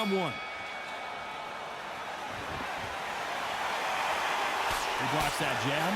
round one. He blocks that jab.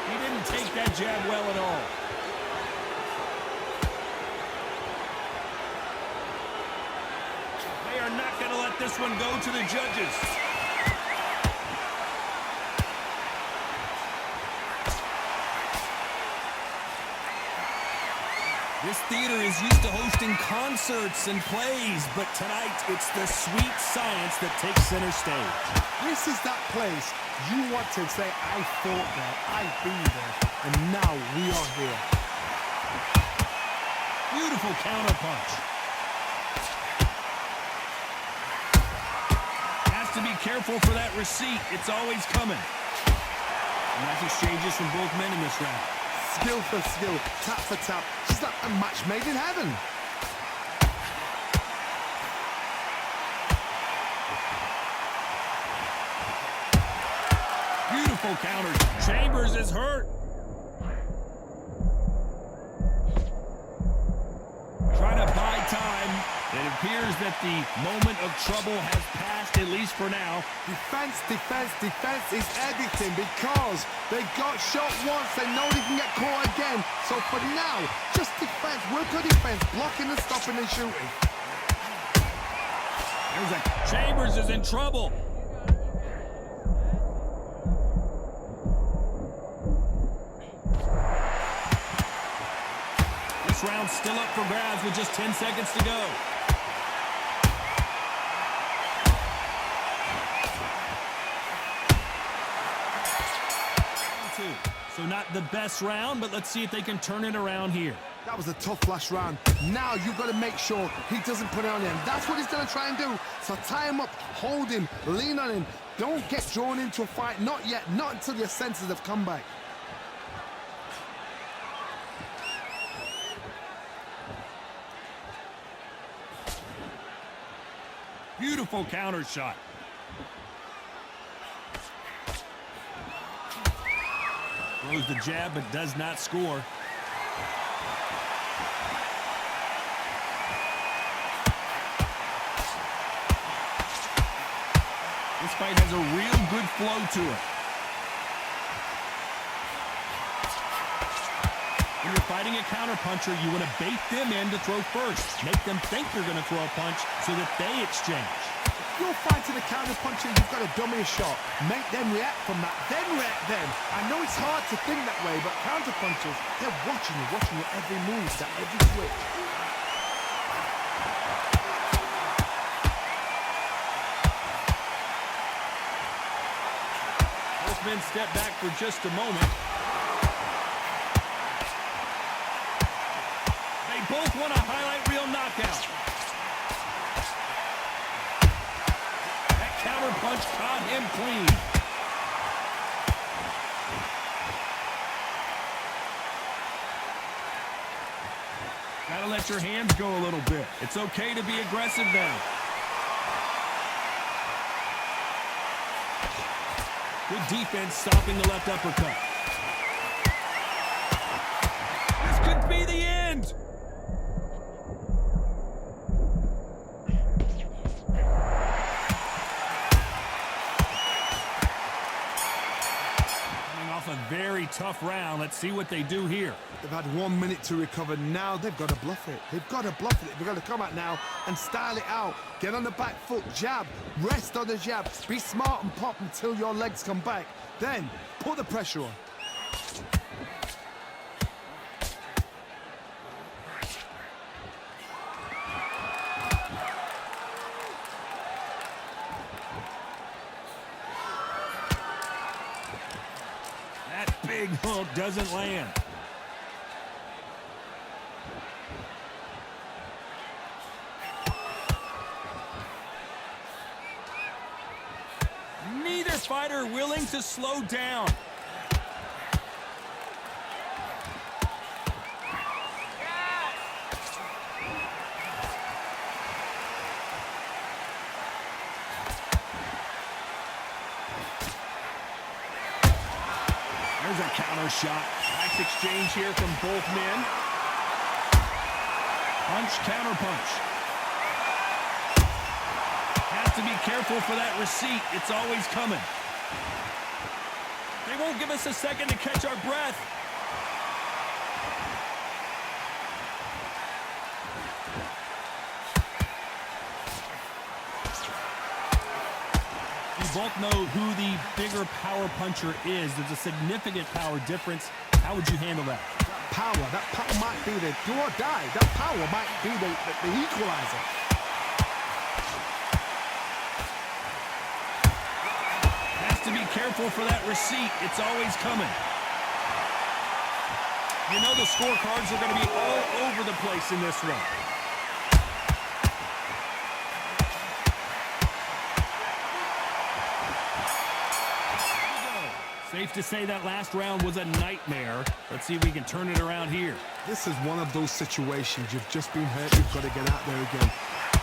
He didn't take that jab well at all. They are not going to let this one go to the judges. This theater is used to hosting concerts and plays, but tonight it's the sweet science that takes center stage. This is that place you want to say, I fought there, I've been there, and now we are here. Beautiful counter punch. Has to be careful for that receipt. It's always coming. Nice exchanges from both men in this round. Skill for skill, tap for tap. It's like a match made in heaven. Beautiful counters. Chambers is hurt. Trying to buy time. It appears that the moment of trouble has passed, at least for now. Defense, defense, defense is everything because they got shot once. They know they can get caught again. So for now, just defense. Work on defense, blocking and stopping and shooting. There's a Chambers is in trouble. This round's still up for grabs with just 10 seconds to go. So not the best round, but let's see if they can turn it around here. That was a tough last round. Now you've got to make sure he doesn't put it on him. That's what he's going to try and do. So tie him up, hold him, lean on him. Don't get drawn into a fight. Not yet. Not until your senses have come back. Beautiful counter shot. Throws the jab, but does not score. This fight has a real good flow to it. When you're fighting a counterpuncher, you want to bait them in to throw first. Make them think they're going to throw a punch so that they exchange. If you're fighting a counterpuncher, you've got to dummy a shot. Make them react from that, then react then. I know it's hard to think that way, but counterpunchers, they're watching your every move, that every switch. Both men step back for just a moment. They both want a highlight reel knockout. That counter punch caught him clean. Gotta let your hands go a little bit. It's okay to be aggressive now. Good defense stopping the left uppercut. This could be the end. Coming off a very tough round. Let's see what they do here. They've had 1 minute to recover. Now they've got to bluff it. They've got to bluff it. They've got to come out now and style it out. Get on the back foot, jab, rest on the jab. Be smart and pop until your legs come back. Then put the pressure on. That big hook doesn't land. Neither fighter willing to slow down. There's a counter shot. Nice exchange here from both men. Punch, counter punch. Has to be careful for that receipt. It's always coming. They won't give us a second to catch our breath. We both know who the bigger power puncher is. There's a significant power difference. How would you handle that? That power might be the do or die. That power might be the equalizer. Has to be careful for that receipt. It's always coming. You know the scorecards are going to be all over the place in this one. Safe to say that last round was a nightmare. Let's see if we can turn it around here. This is one of those situations. You've just been hurt. You've got to get out there again.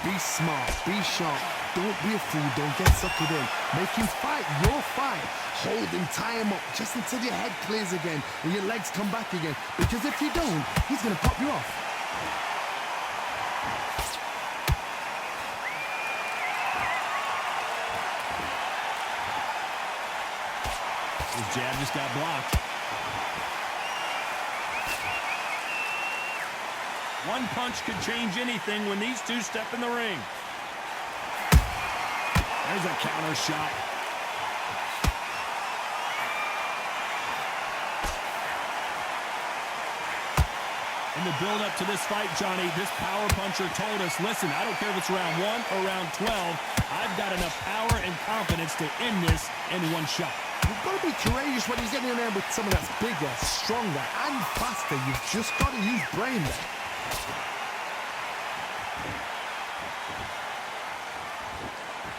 Be smart. Be sharp. Don't be a fool. Don't get suckered in. Make him fight your fight. Hold him. Tie him up just until your head clears again and your legs come back again. Because if you don't, he's going to pop you off. His jab just got blocked. One punch could change anything when these two step in the ring. There's a counter shot. In the build-up to this fight, Johnny, this power puncher told us, listen, I don't care if it's round 1 or round 12, I've got enough power and confidence to end this in one shot. You've got to be courageous when he's getting in there with someone that's bigger, stronger, and faster. You've just got to use brain there.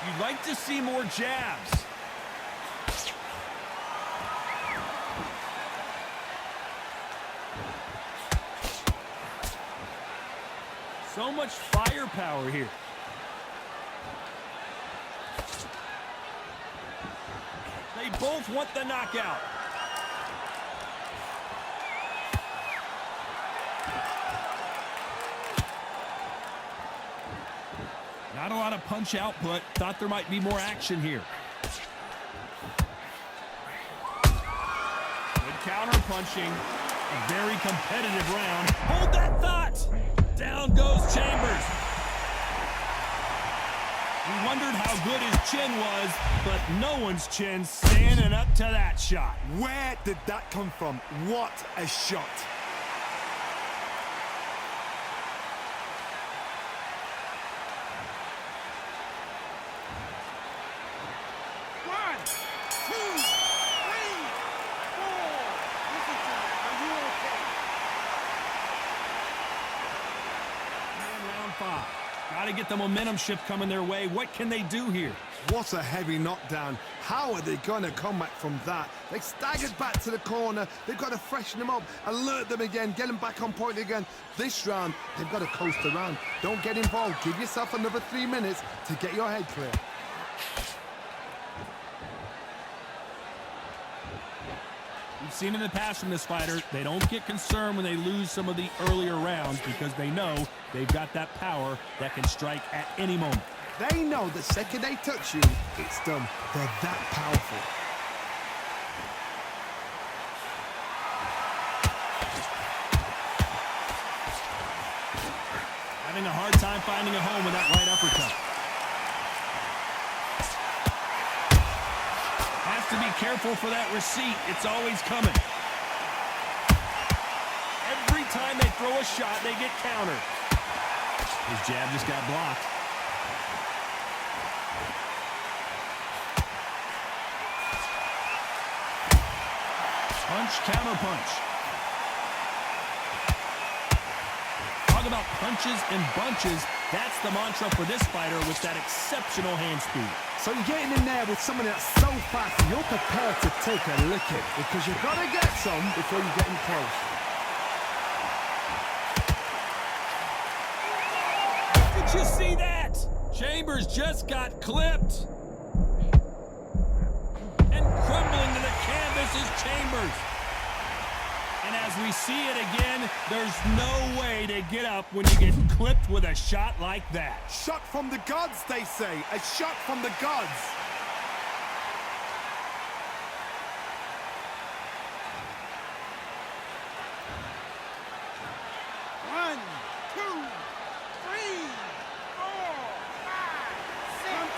You'd like to see more jabs. So much firepower here. They both want the knockout. Not a lot of punch output. Thought there might be more action here. Good counter punching. A very competitive round. Hold that thought. Down goes Chambers. We wondered how good his chin was, but no one's chin standing up to that shot. Where did that come from? What a shot. Got to get the momentum shift coming their way. What can they do here? What a heavy knockdown. How are they going to come back from that? They staggered back to the corner. They've got to freshen them up, alert them again, get them back on point again. This round, they've got to coast around. Don't get involved. Give yourself another 3 minutes to get your head clear. We've seen in the past from this fighter, they don't get concerned when they lose some of the earlier rounds because they know they've got that power that can strike at any moment. They know the second they touch you, it's done. They're that powerful. Having a hard time finding a home with that right uppercut. Has to be careful for that receipt. It's always coming. Every time they throw a shot, they get countered. His jab just got blocked. Punch, counter punch. Talk about punches and bunches. That's the mantra for this fighter with that exceptional hand speed. So you're getting in there with someone that's so fast, you're prepared to take a licking because you've got to get some before you get in close. Did you see that? Chambers just got clipped. And crumbling to the canvas is Chambers. As we see it again, there's no way to get up when you get clipped with a shot like that. Shot from the gods, they say. A shot from the gods. One, two, three, four, five, six.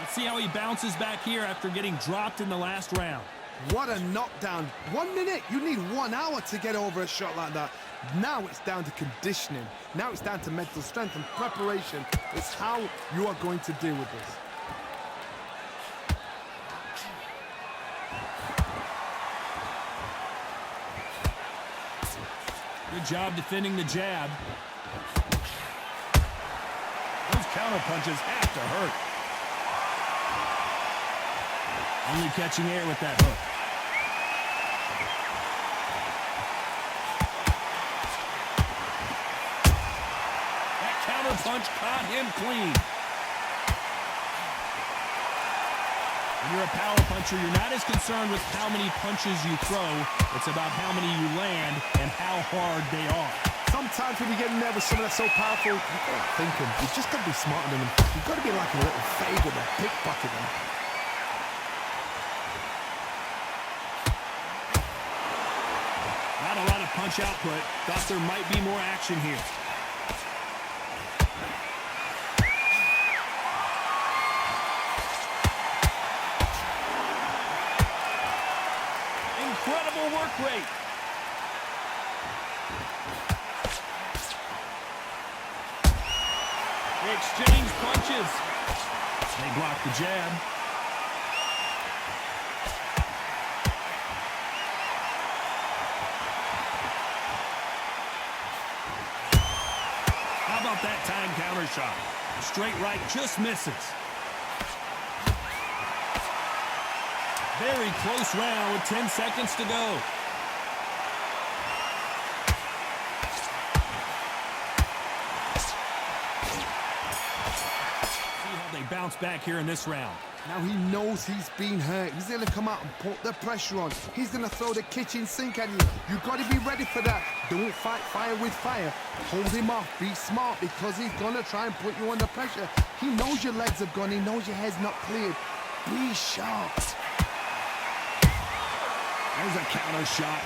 Let's see how he bounces back here after getting dropped in the last round. What a knockdown. 1 minute, you need 1 hour to get over a shot like that. Now it's down to conditioning. Now it's down to mental strength and preparation. It's how you are going to deal with this. Good job defending the jab. Those counter punches have to hurt. Only catching air with that hook. That counter punch caught him clean. When you're a power puncher, you're not as concerned with how many punches you throw. It's about how many you land and how hard they are. Sometimes when you get in there with someone that's so powerful, you've got to think them. You've just got to be smarter than them. You've got to be like a little fade with a pickpocket them. Not a lot of punch output. Thought there might be more action here. Incredible work rate. They exchange punches. They block the jab. How about that time counter shot? The straight right just misses. Very close round with 10 seconds to go. See how they bounce back here in this round. Now he knows he's been hurt. He's going to come out and put the pressure on. He's going to throw the kitchen sink at you. You've got to be ready for that. Don't fight fire with fire. Hold him off. Be smart because he's going to try and put you under pressure. He knows your legs have gone. He knows your head's not cleared. Be sharp. There's a counter shot.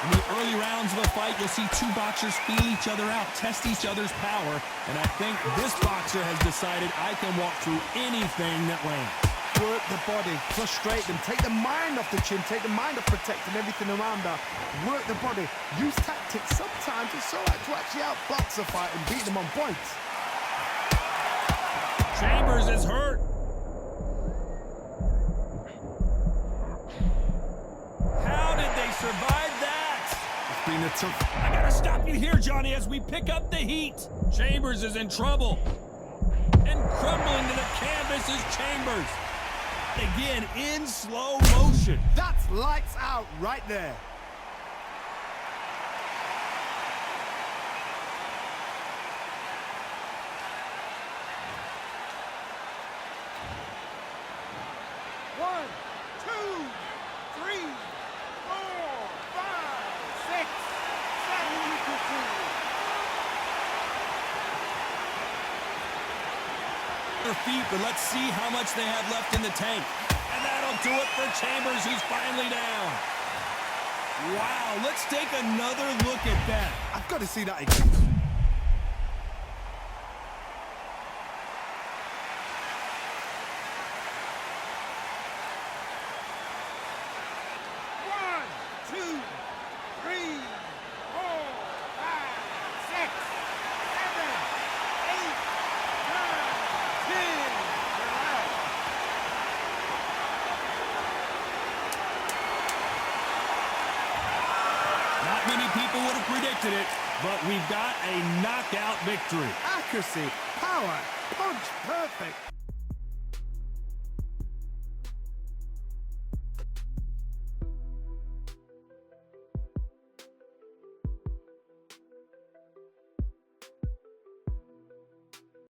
In the early rounds of a fight, you'll see two boxers feel each other out, test each other's power, and I think this boxer has decided I can walk through anything that lands. Work the body, frustrate them, take the mind off the chin, take the mind off protecting everything around that. Work the body, use tactics. Sometimes it's all right to actually outbox a fight and beat them on points. Chambers is hurt. How did they survive that? It's been a tough... I gotta stop you here, Johnny, as we pick up the heat. Chambers is in trouble. And crumbling to the canvas is Chambers. Again, in slow motion. That's lights out right there. One, two, three, four, five, six, seven. Their feet, but let's see how much they have left in the tank. And that'll do it for Chambers, who's finally down. Wow, let's take another look at that. I've got to see that again. One, two, three, four, five, six, seven, eight, nine, 10. Relax. Not many people would have predicted it, but we've got a knockout victory. Accuracy, power, punch, perfect.